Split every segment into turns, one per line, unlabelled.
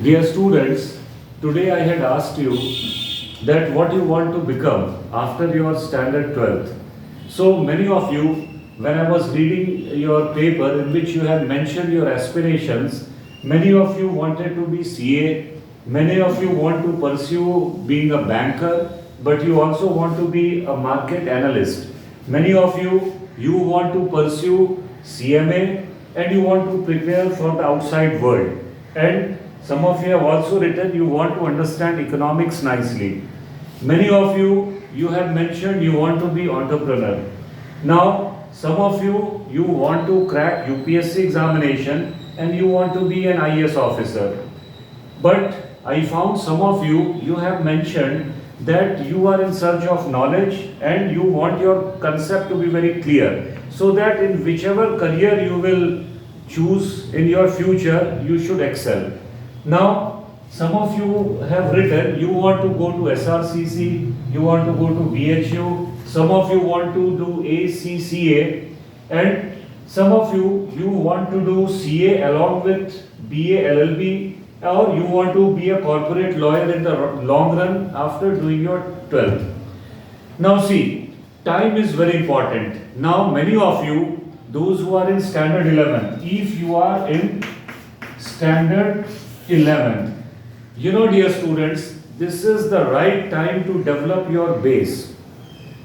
Dear students, today I had asked you that what you want to become after your standard 12th. So many of you, when I was reading your paper in which you had mentioned your aspirations, many of you wanted to be CA, many of you want to pursue being a banker, but you also want to be a market analyst. Many of you want to pursue CMA and you want to prepare for the outside world. And some of you have also written you want to understand economics nicely. Many of you have mentioned you want to be entrepreneur. Now, some of you want to crack UPSC examination and you want to be an IAS officer. But I found some of you have mentioned that you are in search of knowledge and you want your concept to be very clear so that in whichever career you will choose in your future, you should excel. Now, some of you have written you want to go to SRCC, you want to go to BHU, some of you want to do ACCA, and some of you want to do CA along with BA LLB, or you want to be a corporate lawyer in the long run after doing your 12th. Now see, time is very important. Now many of you, those who are in standard 11, if you are in standard 11, you know dear students, this is the right time to develop your base.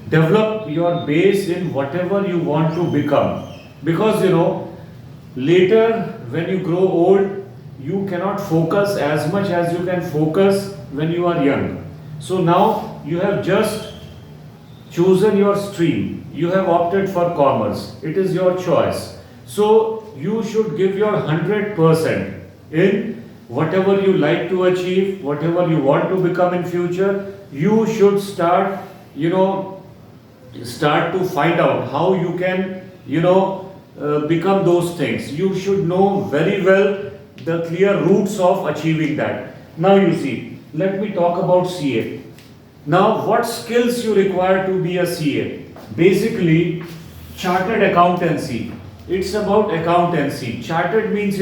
Develop your base in whatever you want to become. Because later when you grow old, you cannot focus as much as you can focus when you are young. So now you have just chosen your stream. You have opted for commerce. It is your choice. So you should give your 100% in whatever you like to achieve, whatever you want to become in future. You should start to find out how you can, become those things. You should know very well the clear routes of achieving that. Now you see, let me talk about CA. Now, what skills you require to be a CA? Basically, chartered accountancy. It's about accountancy. Chartered means,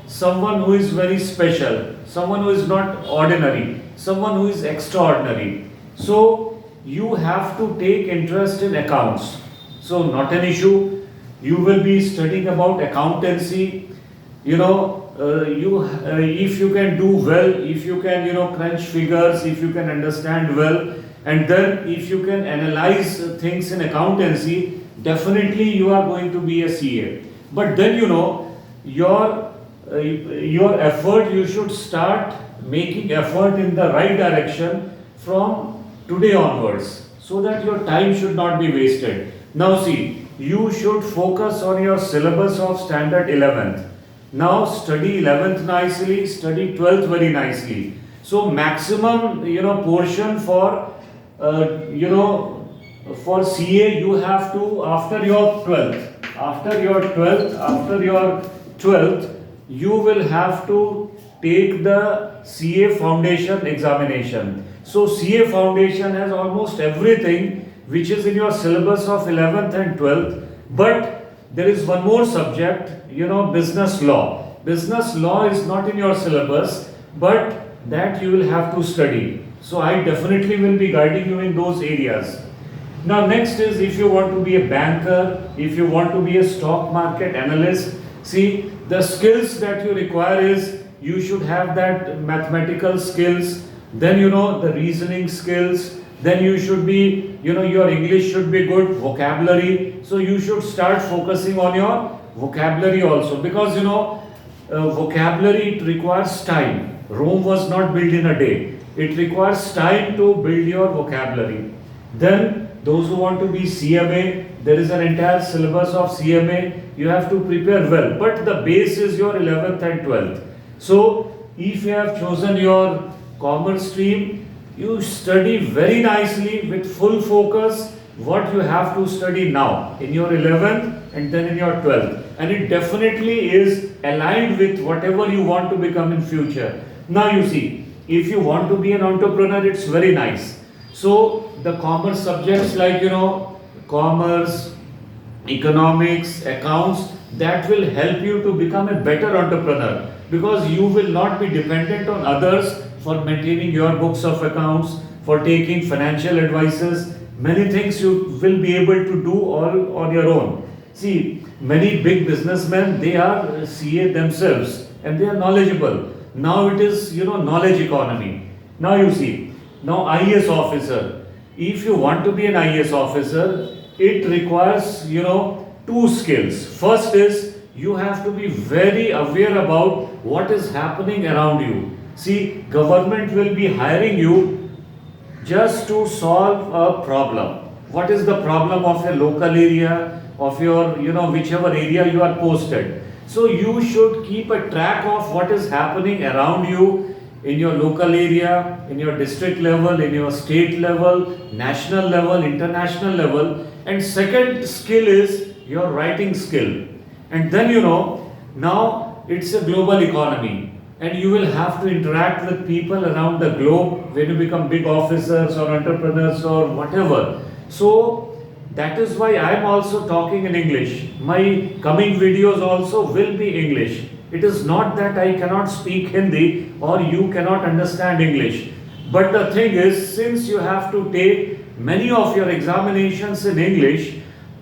someone who is very special, someone who is not ordinary, someone who is extraordinary. So, you have to take interest in accounts. So, not an issue. You will be studying about accountancy. If you can do well, if you can crunch figures, if you can understand well, and then if you can analyze things in accountancy, definitely you are going to be a CA. But then your effort, you should start making effort in the right direction from today onwards, so that your time should not be wasted. Now see, you should focus on your syllabus of standard 11th. Now study 11th nicely, study 12th very nicely. So maximum portion for for CA you have to after your 12th you will have to take the CA foundation examination. So CA foundation has almost everything which is in your syllabus of 11th and 12th, but there is one more subject, business law. Business law is not in your syllabus, but that you will have to study. So I definitely will be guiding you in those areas. Now next is if you want to be a banker, if you want to be a stock market analyst, see the skills that you require is you should have that mathematical skills, then the reasoning skills, then you should be, your English should be good, vocabulary. So you should start focusing on your vocabulary also, because vocabulary, it requires time. Rome was not built in a day. It requires time to build your vocabulary. Then those who want to be CMA, there is an entire syllabus of CMA. You have to prepare well, but the base is your 11th and 12th. So if you have chosen your commerce stream, you study very nicely with full focus what you have to study now in your 11th and then in your 12th, and it definitely is aligned with whatever you want to become in future. Now you see, if you want to be an entrepreneur, it's very nice. So the commerce subjects like commerce, economics, accounts, that will help you to become a better entrepreneur, because you will not be dependent on others for maintaining your books of accounts, for taking financial advices. Many things you will be able to do all on your own. See, many big businessmen, they are CA themselves and they are knowledgeable. Now it is, knowledge economy. Now you see, now IAS officer. If you want to be an IAS officer, it requires, two skills. First is you have to be very aware about what is happening around you. See, government will be hiring you just to solve a problem. What is the problem of your local area, of your, whichever area you are posted? So you should keep a track of what is happening around you in your local area, in your district level, in your state level, national level, international level. And second skill is your writing skill. And then, now it's a global economy and you will have to interact with people around the globe when you become big officers or entrepreneurs or whatever. So that is why I am also talking in English. My coming videos also will be English. It is not that I cannot speak Hindi or you cannot understand English. But the thing is, since you have to take many of your examinations in English,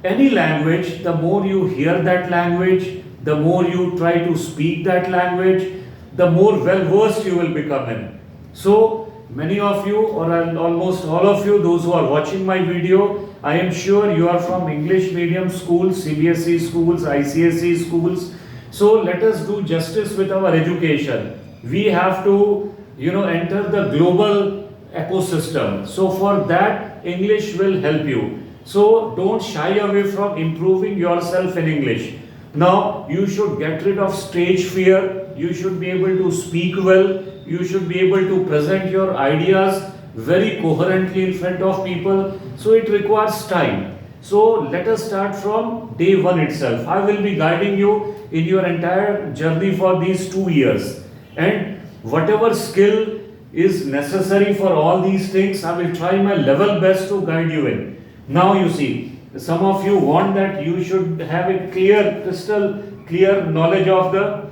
any language, the more you hear that language, the more you try to speak that language, the more well versed you will become in. So, many of you, or almost all of you, those who are watching my video, I am sure you are from English medium schools, CBSE schools, ICSE schools. So, let us do justice with our education. We have to, enter the global ecosystem. So, for that, English will help you. So, don't shy away from improving yourself in English. Now, you should get rid of stage fear. You should be able to speak well. You should be able to present your ideas very coherently in front of people. So, it requires time. So, let us start from day one itself. I will be guiding you in your entire journey for these 2 years. And whatever skill is necessary for all these things, I will try my level best to guide you in. Now, you see, some of you want that you should have a crystal clear knowledge of the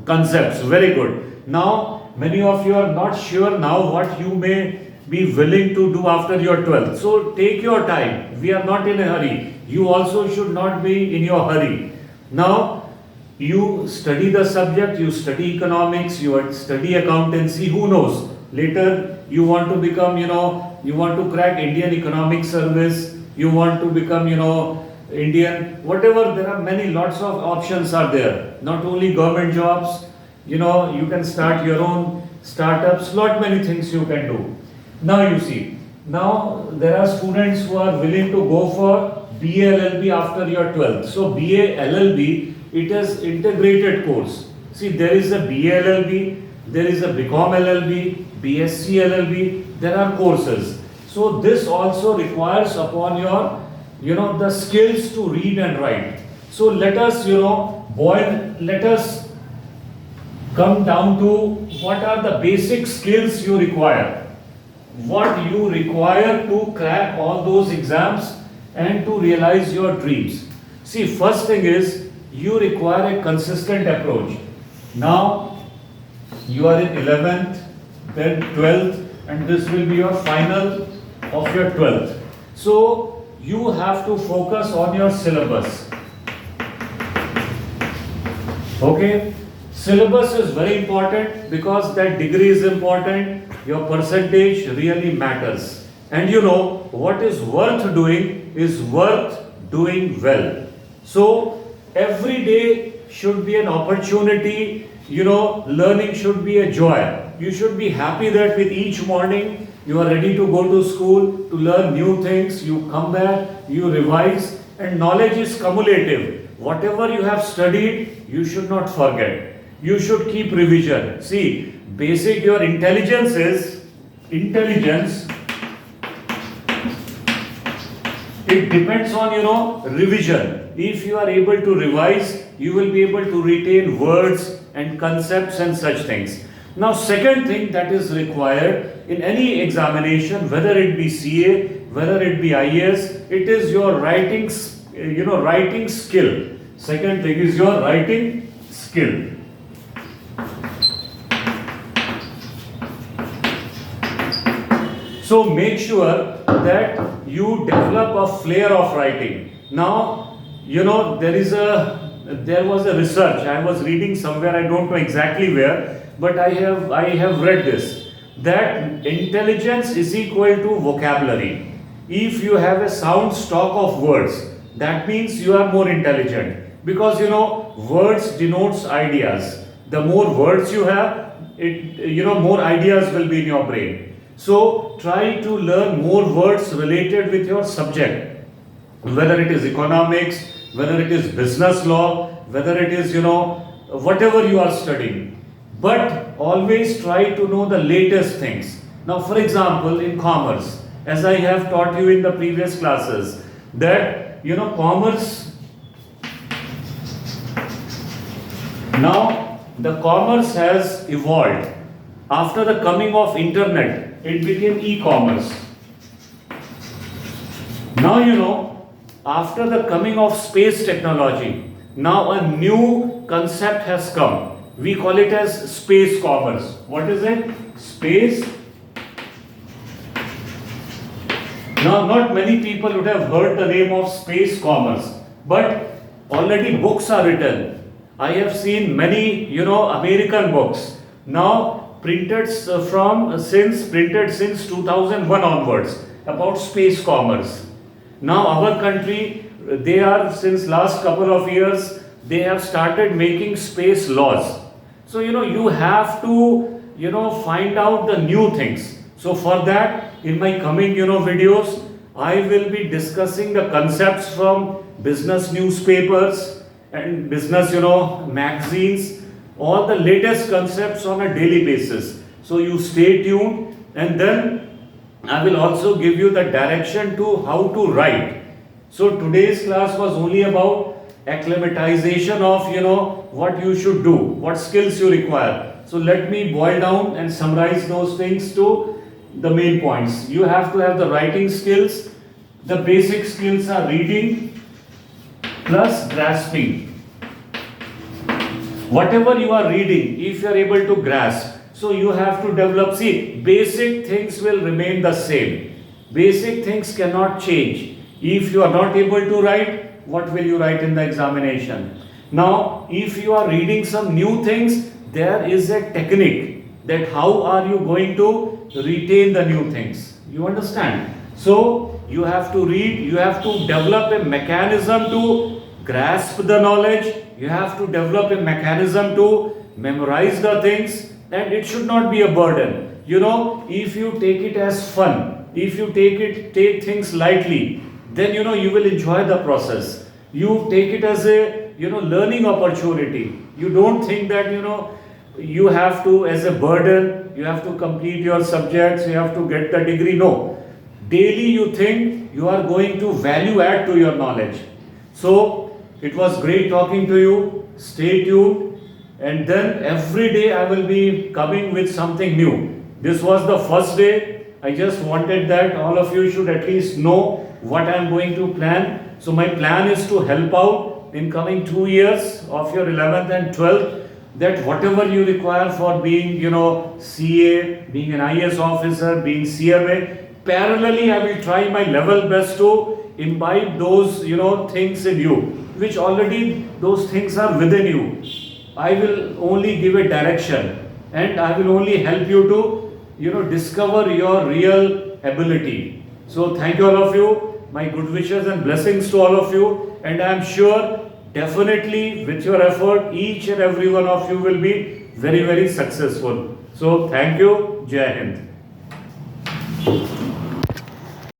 concepts. Very good. Now, many of you are not sure now what you may be willing to do after your 12th. So, take your time. We are not in a hurry. You also should not be in your hurry. Now, you study the subject, you study economics, you study accountancy, who knows? Later, you want to become, you want to crack Indian Economic Service, you want to become, Indian, whatever, there are lots of options are there. Not only government jobs, you can start your own startups, many things you can do. Now you see, now there are students who are willing to go for BA LLB after your 12th. So BA LLB, it is integrated course. See, there is a BA LLB, there is a BCom LLB, BSc LLB, there are courses. So this also requires upon your, the skills to read and write. So let us, let us come down to what are the basic skills you require. What you require to crack all those exams and to realize your dreams. See, first thing is you require a consistent approach. Now you are in 11th, then 12th, and this will be your final of your 12th. So you have to focus on your syllabus. Okay? Syllabus is very important because that degree is important. Your percentage really matters. And what is worth doing is worth doing well. So every day should be an opportunity. Learning should be a joy. You should be happy that with each morning you are ready to go to school to learn new things. You come back, you revise, and knowledge is cumulative. Whatever you have studied, you should not forget. You should keep revision. See, basic your intelligence is intelligence. It depends on revision. If you are able to revise, you will be able to retain words and concepts and such things. Now, second thing that is required in any examination, whether it be CA, whether it be IAS, it is your writing skill. Second thing is your writing skill. So make sure that you develop a flair of writing. Now, there was a research I was reading somewhere, I don't know exactly where, but I have read this, that intelligence is equal to vocabulary. If you have a sound stock of words, that means you are more intelligent, because words denotes ideas. The more words you have, more ideas will be in your brain. So try to learn more words related with your subject, whether it is economics, whether it is business law, whether it is whatever you are studying. But always try to know the latest things. Now, for example, in commerce, as I have taught you in the previous classes, that commerce, now the commerce has evolved. After the coming of internet, it became e-commerce. Now after the coming of space technology, now a new concept has come. We call it as space commerce. What is it? Space. Now, not many people would have heard the name of space commerce, but already books are written. I have seen many, American books now printed since 2001 onwards about space commerce. Now, our country, they are since last couple of years, they have started making space laws. So, you have to, find out the new things. So, for that, in my coming, videos, I will be discussing the concepts from business newspapers and business, magazines, all the latest concepts on a daily basis. So, you stay tuned, and then I will also give you the direction to how to write. So, today's class was only about acclimatization of what you should do, what skills you require. So let me boil down and summarize those things to the main points. You have to have the writing skills. The basic skills are reading plus grasping. Whatever you are reading, if you are able to grasp, so you have to develop, basic things will remain the same. Basic things cannot change. If you are not able to write, what will you write in the examination? Now, if you are reading some new things, there is a technique that how are you going to retain the new things. You understand? So, you have to read, you have to develop a mechanism to grasp the knowledge, you have to develop a mechanism to memorize the things, and it should not be a burden. If you take it as fun, if you take things lightly, then you will enjoy the process. You take it as a learning opportunity. You don't think that you have to, as a burden, you have to complete your subjects, you have to get the degree. No. Daily you think you are going to value add to your knowledge. So it was great talking to you. Stay tuned, and then every day I will be coming with something new. This was the first day. I just wanted that all of you should at least know what I am going to plan. So my plan is to help out in coming 2 years of your 11th and 12th, that whatever you require for being, CA, being an IS officer, being CMA, parallelly I will try my level best to imbibe those, things in you, which already those things are within you. I will only give a direction, and I will only help you to, discover your real ability. So thank you all of you. My good wishes and blessings to all of you, and I am sure definitely with your effort each and every one of you will be very, very successful. So thank you. Jai Hind.